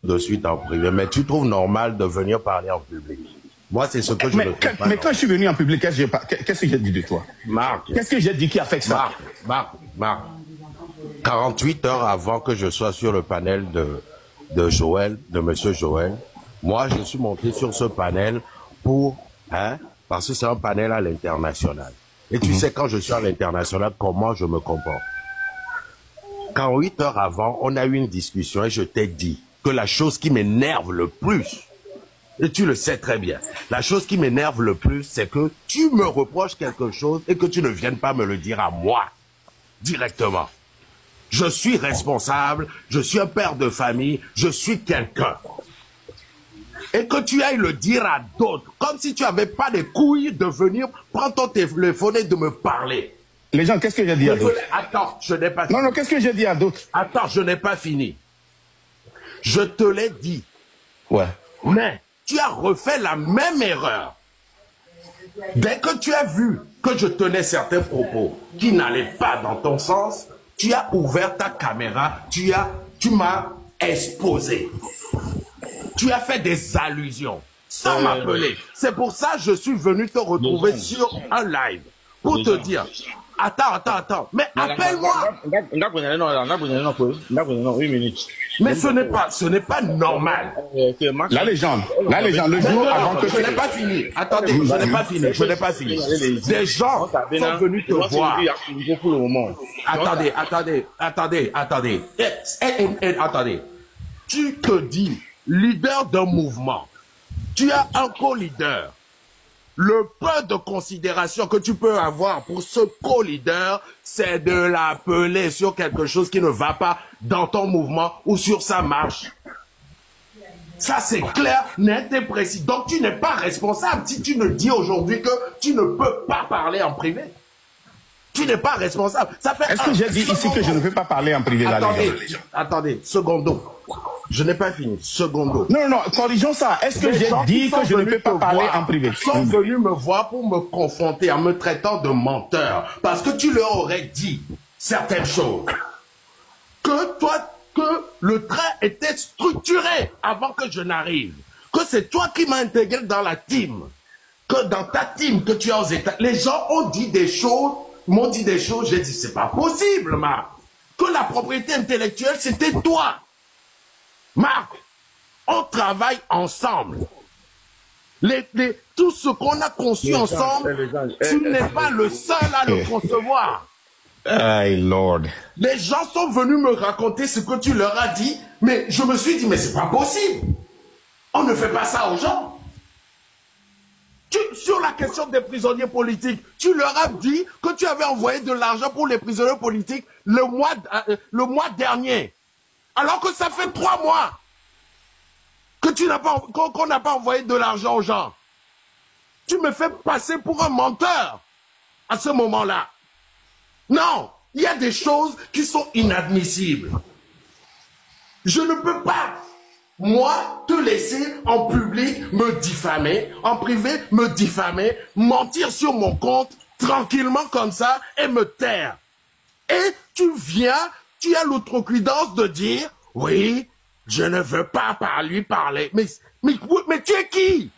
de suite en privé, mais tu trouves normal de venir parler en public. Moi, c'est ce que je ne trouve pas. Mais quand je suis venu en public, qu'est-ce que j'ai dit de toi? Marc. Qu'est-ce que j'ai dit qui a fait ça? Marc. 48 heures avant que je sois sur le panel de Joël, de Monsieur Joël, moi, je suis monté sur ce panel parce que c'est un panel à l'international. Et tu sais, quand je suis à l'international, comment je me comporte. 48 heures avant, on a eu une discussion et je t'ai dit que la chose qui m'énerve le plus, et tu le sais très bien, la chose qui m'énerve le plus, c'est que tu me reproches quelque chose et que tu ne viennes pas me le dire à moi, directement. Je suis responsable, je suis un père de famille, je suis quelqu'un. Et que tu ailles le dire à d'autres, comme si tu n'avais pas les couilles de venir prendre ton téléphone et de me parler. Les gens, qu'est-ce que j'ai dit à d'autres? Attends, je n'ai pas fini. Non, qu'est-ce que j'ai dit à d'autres? Attends, je n'ai pas fini. Je te l'ai dit. Ouais. Mais tu as refait la même erreur. Dès que tu as vu que je tenais certains propos qui n'allaient pas dans ton sens, tu as ouvert ta caméra, tu m'as exposé. Tu as fait des allusions sans m'appeler. C'est pour ça que je suis venu te retrouver sur un live pour te dire. Attends. Mais appelle-moi. Mais ce n'est pas normal. La légende, le jour avant que je n'ai pas fini. Attendez, je n'ai pas fini. Des gens sont venus te voir. Attendez. Attendez. Tu te dis leader d'un mouvement. Tu as un co-leader. Le peu de considération que tu peux avoir pour ce co-leader, c'est de l'appeler sur quelque chose qui ne va pas dans ton mouvement ou sur sa marche. Ça, c'est clair, net et précis. Donc, tu n'es pas responsable si tu ne dis aujourd'hui que tu ne peux pas parler en privé. Tu n'es pas responsable. Ça fait. Est-ce que j'ai dit ici que je ne peux pas parler en privé? Attendez, secondo. Je n'ai pas fini. Secondo. Non, corrigeons ça. Est-ce que j'ai dit que je ne peux pas parler en privé? Ils sont venus me voir pour me confronter en me traitant de menteur. Parce que tu leur aurais dit certaines choses. Que le train était structuré avant que je n'arrive. Que c'est toi qui m'as intégré dans la team. Que dans ta team que tu as aux États. Les gens ont dit des choses, m'ont dit des choses, j'ai dit c'est pas possible, Marc. Que la propriété intellectuelle, c'était toi. Marc, on travaille ensemble. Tout ce qu'on a conçu ensemble, tu n'es pas le seul à le concevoir. Hey Lord. Les gens sont venus me raconter ce que tu leur as dit, mais je me suis dit, mais c'est pas possible. On ne fait pas ça aux gens. Sur la question des prisonniers politiques, tu leur as dit que tu avais envoyé de l'argent pour les prisonniers politiques le mois dernier. Alors que ça fait 3 mois qu'on n'a pas envoyé de l'argent aux gens. Tu me fais passer pour un menteur à ce moment-là. Non, il y a des choses qui sont inadmissibles. Je ne peux pas, moi, te laisser en public me diffamer, en privé me diffamer, mentir sur mon compte, tranquillement comme ça, et me taire. Et tu as l'outrecuidance de dire, oui, je ne veux pas lui parler. Mais tu es qui?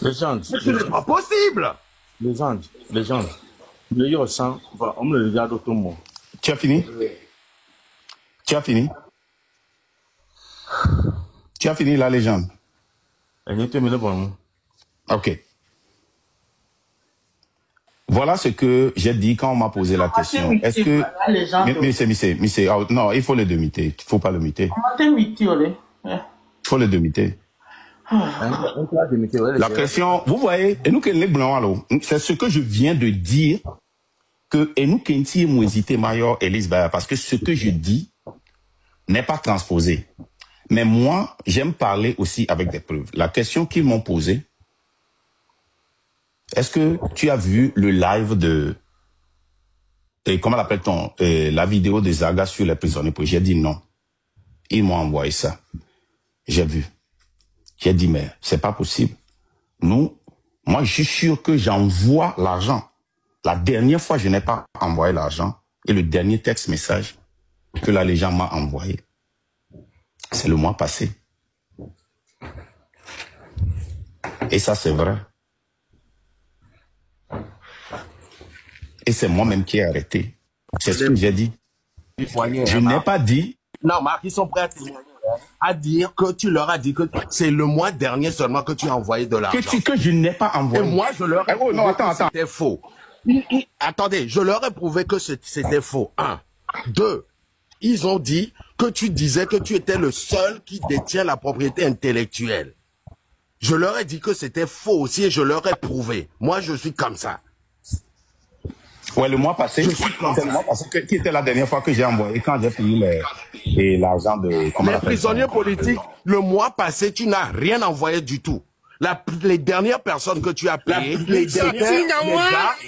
Légende. Ce n'est pas possible. Légende. Le Yosan, on me le regarde tout le monde. Tu as fini? Tu as fini? Tu as fini la légende? Ok. Voilà ce que j'ai dit quand on m'a posé la question. Est-ce que... Mais non, il faut le demiter. Il ne faut pas le miter. Il faut le demiter. La question, vous voyez, c'est ce que je viens de dire, que nous hésité Mayor Elise Baya, parce que ce que je dis n'est pas transposé. Mais moi, j'aime parler aussi avec des preuves. La question qu'ils m'ont posée, est-ce que tu as vu le live comment l'appelle-t-on, la vidéo de Zaga sur les prisonniers politiques? J'ai dit non. Ils m'ont envoyé ça. J'ai vu. J'ai dit, mais c'est pas possible. Moi, je suis sûr que j'envoie l'argent. La dernière fois, je n'ai pas envoyé l'argent. Et le dernier texte message que la légende m'a envoyé, C'est le mois passé. Et ça, c'est vrai. Et c'est moi-même qui ai arrêté. C'est ce que j'ai dit. Je n'ai pas dit... Non, Marc, ils sont prêts à témoigner, à dire que tu leur as dit que c'est le mois dernier seulement que tu as envoyé de l'argent. Que je n'ai pas envoyé. Et moi, je leur ai prouvé que c'était faux. Attendez, je leur ai prouvé que c'était faux. 1. 2. Ils ont dit que tu disais que tu étais le seul qui détient la propriété intellectuelle. Je leur ai dit que c'était faux aussi et je leur ai prouvé. Moi, je suis comme ça. Ouais, le mois passé, qui était la dernière fois que j'ai envoyé, quand j'ai payé l'argent de... Les prisonniers politiques, le mois passé, tu n'as rien envoyé du tout. Les dernières personnes que tu as payées, c'était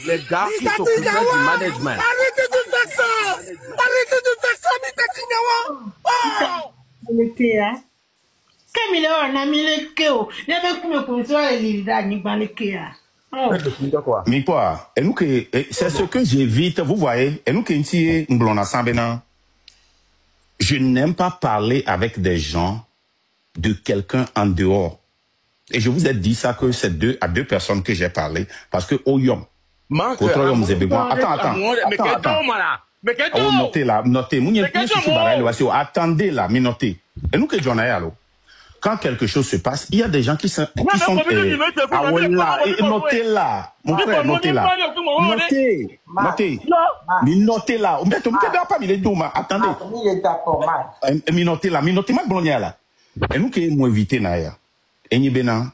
les gars qui s'occupaient du management. Arrêtez de faire ça! Arrêtez de faire ça, Mitati Nyawa! Oh! Mais quoi? C'est ce que j'évite, vous voyez. Je n'aime pas parler avec des gens de quelqu'un en dehors. Et je vous ai dit ça que c'est à deux personnes que j'ai parlé. Parce que Oyom. Attends. Oh, notez là, notez. Attendez là, mais notez. Et nous que j'en ai alors. Quand quelque chose se passe, il y a des gens qui sont notez là, mon frère, notez là. Notez. Mais notez là. Attendez. Mais notez là, ma blondière là. Et nous qui m'ont invité naïa. Et ni bena.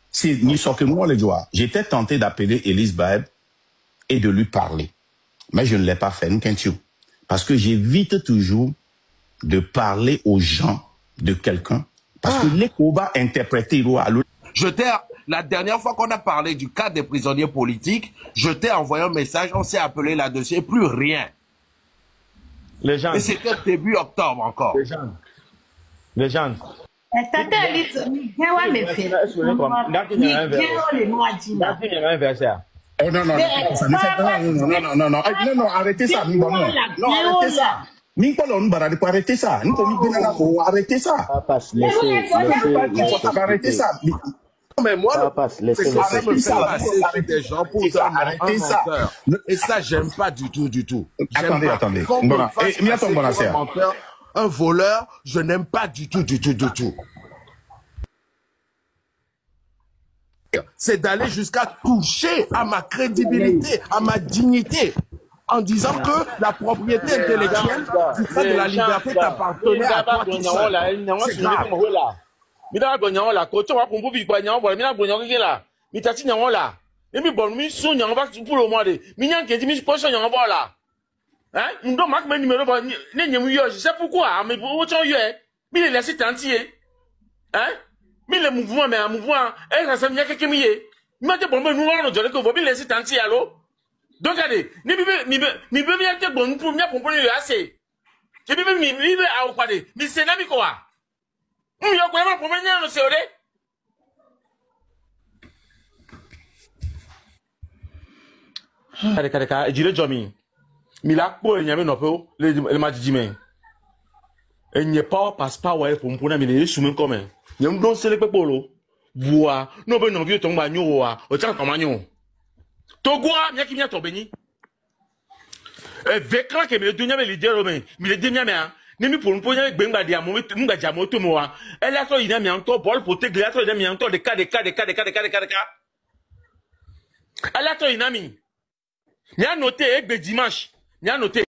Si ni que moi le joie. J'étais tenté d'appeler Elise Baeb et de lui parler. Mais je ne l'ai pas fait, parce que j'évite toujours de parler aux gens de quelqu'un. Parce que les combats interprétés la dernière fois qu'on a parlé du cas des prisonniers politiques, je t'ai envoyé un message, on s'est appelé là-dessus et plus rien. Les gens. Et c'était début octobre encore. Les gens. Oh non, arrêtez ça. Arrêtez ça. Arrêtez ça. Arrêtez ça. Arrêtez ça. Mais moi, c'est que ça me fait passer des gens pour arrêter ça. Et ça, j'aime pas du tout. Attendez. Un voleur, je n'aime pas du tout. C'est d'aller jusqu'à toucher à ma crédibilité, à ma dignité, en disant que la propriété intellectuelle du droit de la liberté t'appartenait à toi tout seul. C'est grave. Je sais pourquoi, mais il est laissé entier. Hein? Mais le mouvement, mais un mouvement, ça s'est mis à quelqu'un mieux. Mais tu peux me nous voir, que vous voulez laisser entier, allô? Donc, allez, bien que bon, pour bien comprendre assez. Je vais me à au palais. Mais c'est n'ami quoi? Il y a quoi, pour venir, le COD? Allez, dis-le, Jomi. Mais là, pour il y avait un peu, le m'a dit, mais. Il n'y a pas, passe pas, ouais, pour me prendre, mais il est soumis comme un. Il y a un don, c'est le pépolo. Bois, non, ben, non, vieux, ton bagno, au tient comme agneau. Togoa, il y a qui vient ton béni. Vekran, que me donne les dire, mais les derniers, mais, n'est pour nous poser avec Benga Diamo, Munga Diamo, Tomoa. Elle a fait une amie bol pour te glacer, une amie de cas. Elle a fait une amie. Il y a noté, dimanche. Il y a noté.